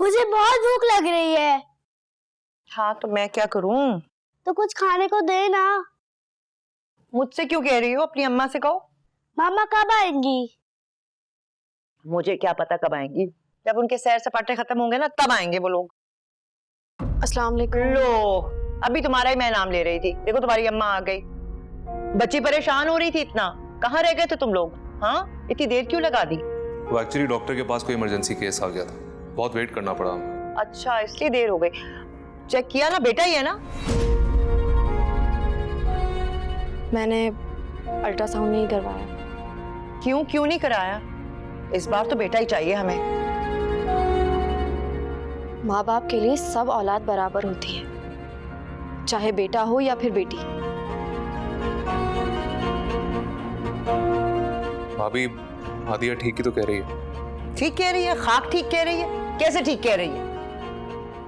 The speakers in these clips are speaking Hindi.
मुझे बहुत भूख लग रही है। हाँ तो मैं क्या करूं? तो कुछ खाने को दे ना। मुझसे क्यों कह रही हो? अपनी अम्मा से कहो। मामा कब आएंगी? मुझे क्या पता कब आएंगी। जब उनके सैर सपाटे खत्म होंगे ना तब आएंगे वो लोग। अस्सलाम वालेकुम। लो अभी तुम्हारा ही मैं नाम ले रही थी, देखो तुम्हारी अम्मा आ गई। बच्ची परेशान हो रही थी इतना, कहाँ रह गए थे तुम लोग? हाँ इतनी देर क्यों लगा दी? वो एक्चुअली डॉक्टर के पास कोई इमरजेंसी केस आ गया था, बहुत वेट करना पड़ा हमें। अच्छा इसलिए देर हो गई। चेक किया ना? बेटा ही है ना? मैंने अल्ट्रासाउंड नहीं करवाया। क्यों नहीं कराया? इस बार तो बेटा ही चाहिए हमें। माँ बाप के लिए सब औलाद बराबर होती है, चाहे बेटा हो या फिर बेटी। भाभी हादिया ठीक ही तो कह रही है। ठीक कह रही है? खाक ठीक कह रही है? कैसे ठीक कह रही है?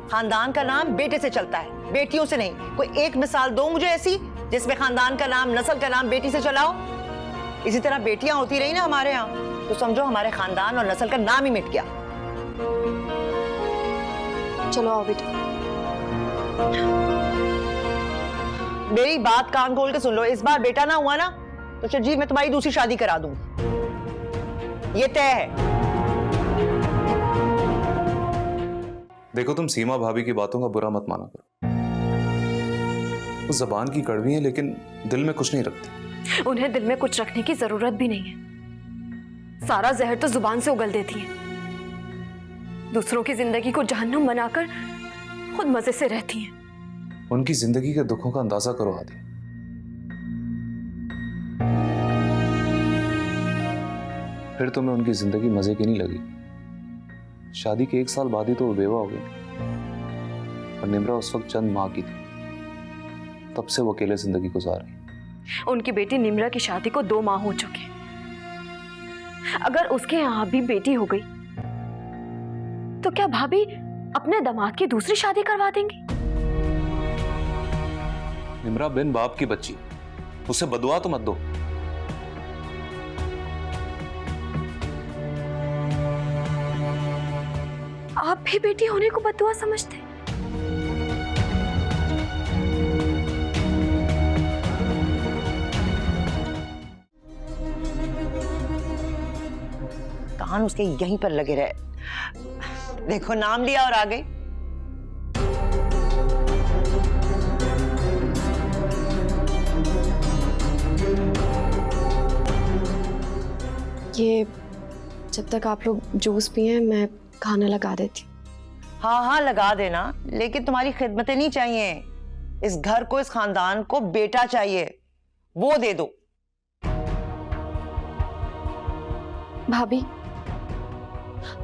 खानदान का नाम बेटे से चलता है, बेटियों से नहीं। कोई एक मिसाल दो मुझे ऐसी जिसमें खानदान का नाम, नस्ल का नाम बेटी से चलाओ। इसी तरह बेटियां होती रही ना हमारे यहाँ तो समझो हमारे खानदान और नस्ल का नाम ही मिट गया। चलो आओ बेटा। मेरी बात कान खोल के सुन लो, इस बार बेटा ना हुआ ना तो शर्जील मैं तुम्हारी दूसरी शादी करा दूंगी, ये तय है। देखो तुम सीमा भाभी की बातों का बुरा मत माना करो। वो जबान की कड़वी है लेकिन दिल में कुछ नहीं रखती। उन्हें दिल में कुछ रखने की जरूरत भी नहीं है, सारा जहर तो जुबान से उगल देती है। दूसरों की जिंदगी को जहन्नुम बनाकर खुद मजे से रहती हैं। उनकी जिंदगी के दुखों का अंदाजा करो हादी। फिर तुम्हें उनकी जिंदगी मजे की नहीं लगी। शादी के 1 साल बाद ही तो वो बेवा हो गई और निम्रा उस वक्त चंद माह की थी। तब से वो अकेले जिंदगी गुजार रही। उनकी बेटी निम्रा की शादी को 2 माह हो चुके। अगर उसके यहाँ भी बेटी हो गई तो क्या भाभी अपने दामाद की दूसरी शादी करवा देंगी? निम्रा बिन बाप की बच्ची, उसे बदुआ तो मत दो। आप भी बेटी होने को बदुआ समझते? कान उसके यहीं पर लगे रहे। देखो नाम लिया और आ गई। ये जब तक आप लोग जूस पिए मैं खाना लगा देती। हाँ लगा देना, लेकिन तुम्हारी खिदमतें नहीं चाहिए। इस घर को, इस खानदान को बेटा चाहिए, वो दे दो। भाभी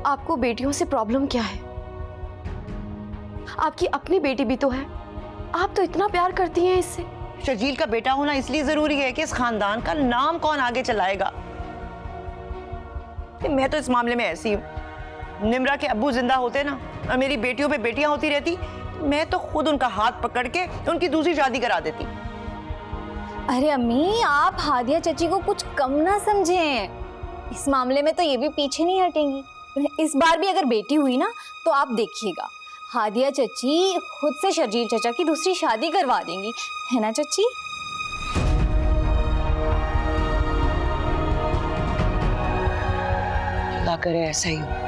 आपको बेटियों से प्रॉब्लम क्या है? आपकी अपनी बेटी भी तो है, आप तो इतना प्यार करती हैं इससे। शर्जील का बेटा होना इसलिए जरूरी है कि इस खानदान का नाम कौन आगे चलाएगा। मैं तो इस मामले में ऐसी हूँ, निम्रा के अब्बू जिंदा होते ना और मेरी बेटियों पे बेटियां होती रहती, मैं तो खुद उनका हाथ पकड़ के उनकी दूसरी शादी करा देती। अरे अम्मी, आप हादिया चची को कुछ कम ना समझें। इस मामले में तो ये भी पीछे नहीं हटेंगी। इस बार भी अगर बेटी हुई ना तो आप देखिएगा, हादिया चची खुद से शर्जील चचा की दूसरी शादी करवा देंगी, है ना चची? अल्लाह करे ऐसा ही हो।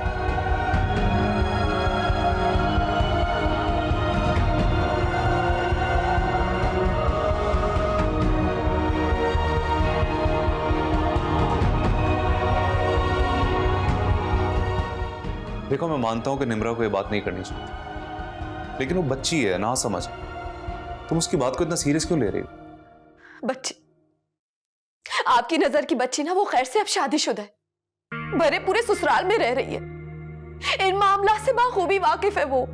देखो मैं मानता हूं कि निम्रा को ये बात नहीं करनी चाहिए, लेकिन वो बच्ची है, ना समझ। तुम उसकी बात को इतना सीरियस क्यों ले रही हो? बच्ची, आपकी नजर की बच्ची ना वो खैर से अब शादीशुदा है, भरे पूरे ससुराल में रह रही है, इन मामला से बाखूबी वाकिफ है वो।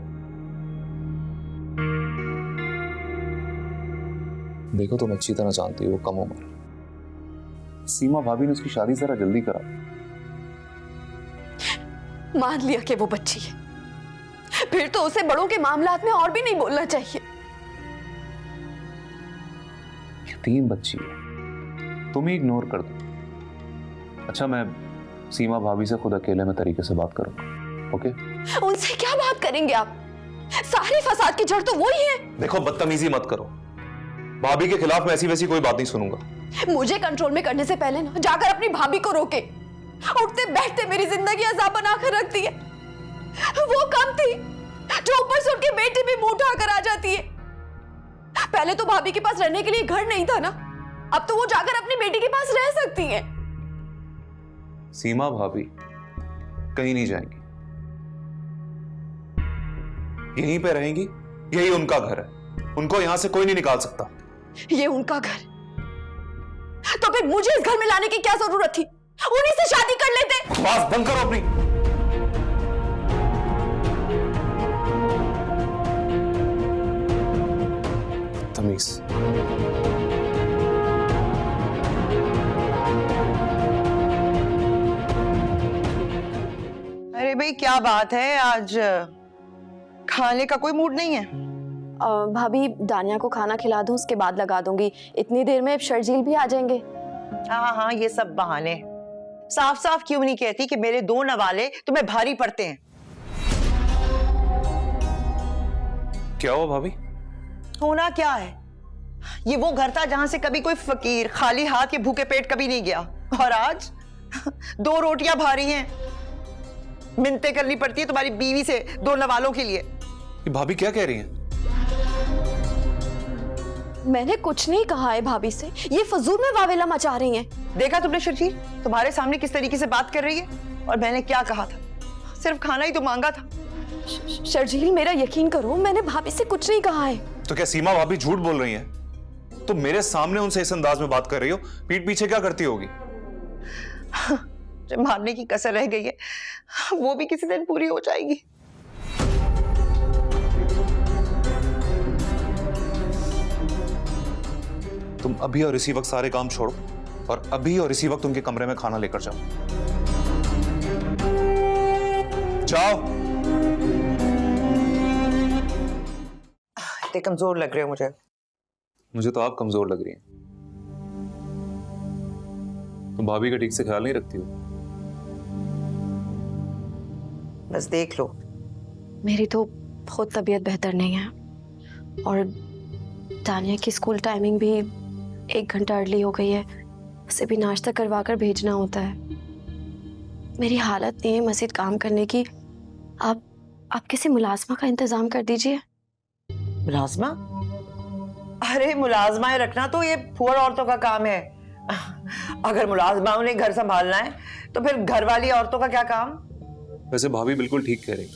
देखो तुम अच्छी तरह जानती हो वो कम उम्र। सीमा भाभी ने उसकी शादी जरा जल्दी करा। मान लिया कि वो बच्ची है, फिर तो उसे बड़ों के मामलात में और भी नहीं बोलना चाहिए। यतीम बच्ची है, तुम ही इग्नोर कर दो। अच्छा मैं सीमा भाभी से खुद अकेले में तरीके से बात करूंगा। ओके? उनसे क्या बात करेंगे आप? सारे फसाद की जड़ तो वही है। देखो, बदतमीजी मत करो। भाभी के खिलाफ मैं ऐसी वैसी कोई बात नहीं सुनूंगा। मुझे कंट्रोल में करने से पहले ना जाकर अपनी भाभी को रोके। उठते बैठते मेरी जिंदगी अजाब बनाकर रखती है। वो कम थी जो ऊपर से उनके बेटे भी मुंह उठाकर आ जाती है। पहले तो भाभी के पास रहने के लिए घर नहीं था ना, अब तो वो जाकर अपनी बेटी के पास रह सकती है। सीमा भाभी कहीं नहीं जाएंगी, यहीं पे रहेंगी। यही उनका घर है, उनको यहां से कोई नहीं निकाल सकता। ये उनका घर, तो फिर मुझे इस घर में लाने की क्या जरूरत थी? उन्हीं से शादी कर लेते। बात बंद करो अपनी। तमीज। अरे भाई क्या बात है, आज खाने का कोई मूड नहीं है? भाभी दानिया को खाना खिला दूं, उसके बाद लगा दूंगी। इतनी देर में शर्जील भी आ जाएंगे। हाँ हाँ, ये सब बहाने। साफ साफ क्यों नहीं कहती कि मेरे 2 नवाले तुम्हें भारी पड़ते हैं? क्या हुआ भाभी? होना क्या है, ये वो घर था जहां से कभी कोई फकीर खाली हाथ या भूखे पेट कभी नहीं गया, और आज 2 रोटियां भारी हैं। मिन्नतें करनी पड़ती है तुम्हारी बीवी से 2 नवालों के लिए। ये भाभी क्या कह रही हैं? मैंने कुछ नहीं कहा है भाभी से, ये फजूल में वावेला मचा रही हैं। देखा तुमने शर्जील, तुम्हारे सामने किस तरीके से बात कर रही है? और मैंने क्या कहा था? सिर्फ खाना ही तो मांगा था। शर्जील मेरा यकीन करो, मैंने भाभी से कुछ नहीं कहा है। तो क्या सीमा भाभी झूठ बोल रही हैं? तो मेरे सामने उनसे इस अंदाज में बात कर रही हो, पीठ पीछे क्या करती होगी? जो मारने की कसर रह गई है वो भी किसी दिन पूरी हो जाएगी। तुम अभी और इसी वक्त सारे काम छोड़ो और अभी और इसी वक्त उनके कमरे में खाना लेकर जाओ। जाओ। इतने कमजोर लग रहे हो मुझे। मुझे तो आप कमजोर लग रही हैं। तुम भाभी का ठीक से ख्याल नहीं रखती हो। बस देख लो। मेरी तो खुद तबीयत बेहतर नहीं है, और दानिया की स्कूल टाइमिंग भी 1 घंटा अर्ली हो गई है। उसे भी नाश्ता करवा कर भेजना होता है। मेरी हालत नहीं है मजीद काम करने की। आप किसी मुलाजमा का इंतजाम कर दीजिए। मुलाजमा? अरे मुलाजमाएं रखना तो ये पुअर औरतों का काम है। अगर मुलाजमाओं ने घर संभालना है तो फिर घर वाली औरतों का क्या काम? वैसे भाभी बिल्कुल ठीक कह रही।